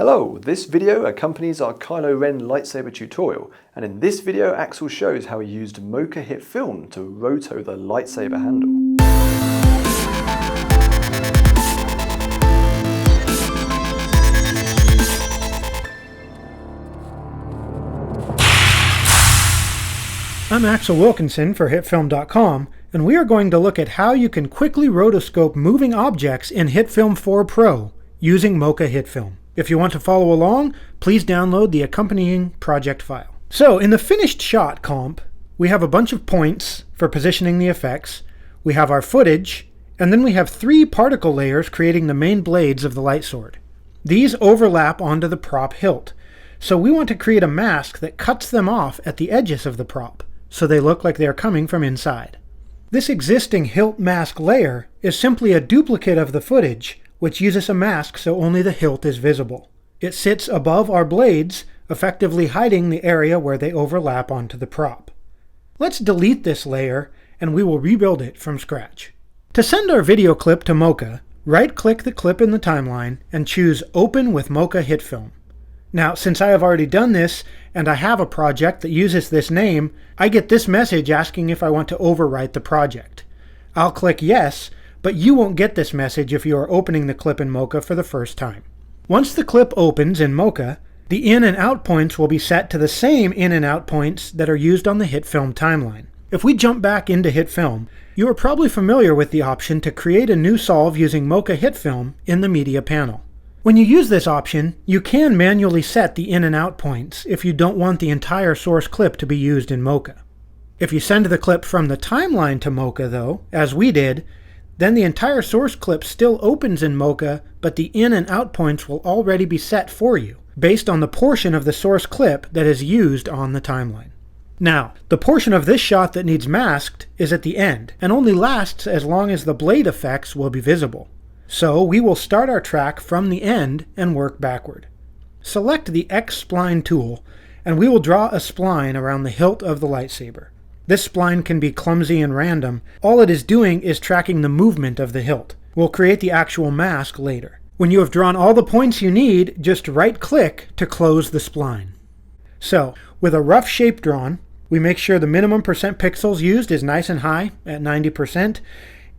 Hello, this video accompanies our Kylo Ren lightsaber tutorial, and in this video Axel shows how he used mocha HitFilm to roto the lightsaber handle. I'm Axel Wilkinson for HitFilm.com, and we are going to look at how you can quickly rotoscope moving objects in HitFilm 4 Pro using mocha HitFilm. If you want to follow along, please download the accompanying project file. So in the finished shot comp, we have a bunch of points for positioning the effects, we have our footage, and then we have 3 particle layers creating the main blades of the light sword. These overlap onto the prop hilt, so we want to create a mask that cuts them off at the edges of the prop, so they look like they are coming from inside. This existing hilt mask layer is simply a duplicate of the footage, which uses a mask so only the hilt is visible. It sits above our blades, effectively hiding the area where they overlap onto the prop. Let's delete this layer, and we will rebuild it from scratch. To send our video clip to Mocha, right-click the clip in the timeline and choose Open with Mocha HitFilm. Now, since I have already done this, and I have a project that uses this name, I get this message asking if I want to overwrite the project. I'll click Yes, but you won't get this message if you are opening the clip in Mocha for the first time. Once the clip opens in Mocha, the in and out points will be set to the same in and out points that are used on the HitFilm timeline. If we jump back into HitFilm, you are probably familiar with the option to create a new solve using mocha HitFilm in the media panel. When you use this option, you can manually set the in and out points if you don't want the entire source clip to be used in Mocha. If you send the clip from the timeline to Mocha though, as we did, then the entire source clip still opens in Mocha, but the in and out points will already be set for you, based on the portion of the source clip that is used on the timeline. Now, the portion of this shot that needs masked is at the end, and only lasts as long as the blade effects will be visible. So we will start our track from the end and work backward. Select the X-Spline tool, and we will draw a spline around the hilt of the lightsaber. This spline can be clumsy and random. All it is doing is tracking the movement of the hilt. We'll create the actual mask later. When you have drawn all the points you need, just right-click to close the spline. So, with a rough shape drawn, we make sure the minimum percent pixels used is nice and high at 90%,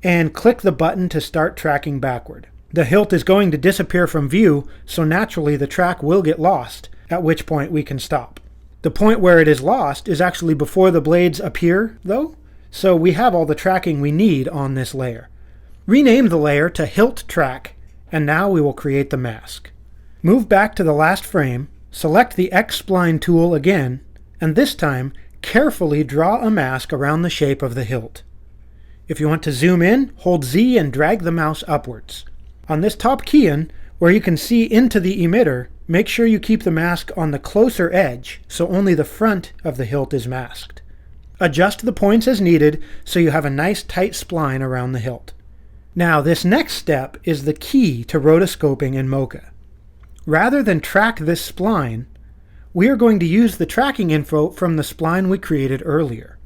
and click the button to start tracking backward. The hilt is going to disappear from view, so naturally the track will get lost, at which point we can stop. The point where it is lost is actually before the blades appear, though, so we have all the tracking we need on this layer. Rename the layer to Hilt Track, and now we will create the mask. Move back to the last frame, select the X-Spline tool again, and this time carefully draw a mask around the shape of the hilt. If you want to zoom in, hold Z and drag the mouse upwards. On this top key-in, where you can see into the emitter, make sure you keep the mask on the closer edge, so only the front of the hilt is masked. Adjust the points as needed so you have a nice tight spline around the hilt. Now this next step is the key to rotoscoping in Mocha. Rather than track this spline, we are going to use the tracking info from the spline we created earlier.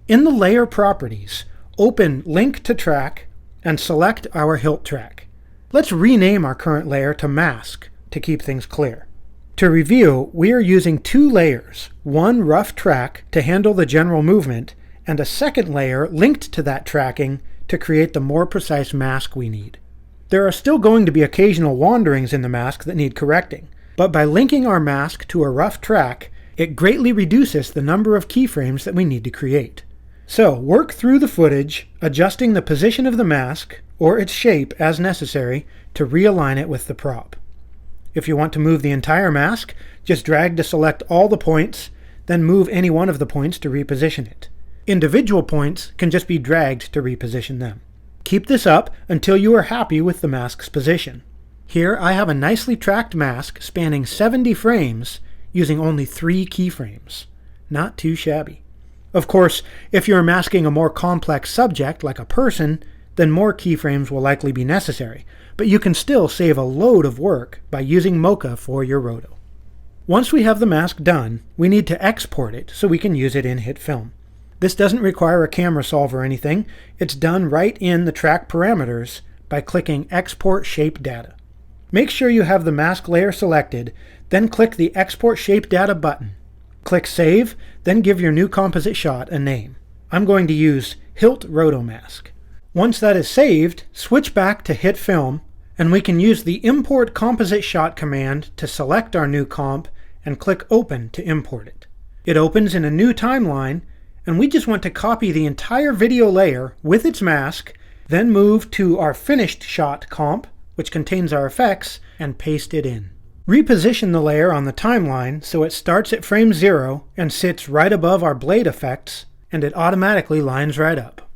In the layer properties, open Link to Track and select our hilt track. Let's rename our current layer to Mask to keep things clear. To review, we are using 2 layers, one rough track to handle the general movement, and a second layer linked to that tracking to create the more precise mask we need. There are still going to be occasional wanderings in the mask that need correcting, but by linking our mask to a rough track, it greatly reduces the number of keyframes that we need to create. So work through the footage, adjusting the position of the mask, or its shape as necessary, to realign it with the prop. If you want to move the entire mask, just drag to select all the points, then move any one of the points to reposition it. Individual points can just be dragged to reposition them. Keep this up until you are happy with the mask's position. Here I have a nicely tracked mask spanning 70 frames using only 3 keyframes. Not too shabby. Of course, if you're masking a more complex subject like a person, then more keyframes will likely be necessary, but you can still save a load of work by using Mocha for your roto. Once we have the mask done, we need to export it so we can use it in HitFilm. This doesn't require a camera solve or anything. It's done right in the track parameters by clicking Export Shape Data. Make sure you have the mask layer selected, then click the Export Shape Data button. Click Save, then give your new composite shot a name. I'm going to use Hilt Roto Mask. Once that is saved, switch back to HitFilm, and we can use the Import Composite Shot command to select our new comp and click Open to import it. It opens in a new timeline, and we just want to copy the entire video layer with its mask, then move to our finished shot comp, which contains our effects, and paste it in. Reposition the layer on the timeline so it starts at frame 0 and sits right above our blade effects, and it automatically lines right up.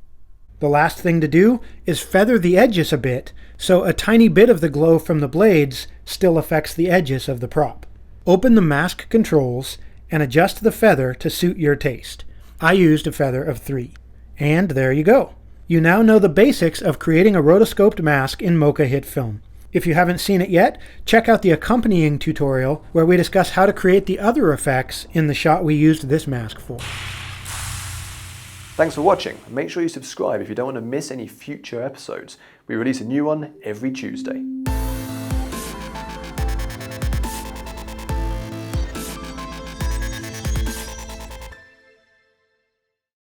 The last thing to do is feather the edges a bit so a tiny bit of the glow from the blades still affects the edges of the prop. Open the mask controls and adjust the feather to suit your taste. I used a feather of 3. And there you go. You now know the basics of creating a rotoscoped mask in Mocha HitFilm. If you haven't seen it yet, check out the accompanying tutorial where we discuss how to create the other effects in the shot we used this mask for. Thanks for watching. Make sure you subscribe if you don't want to miss any future episodes. We release a new one every Tuesday.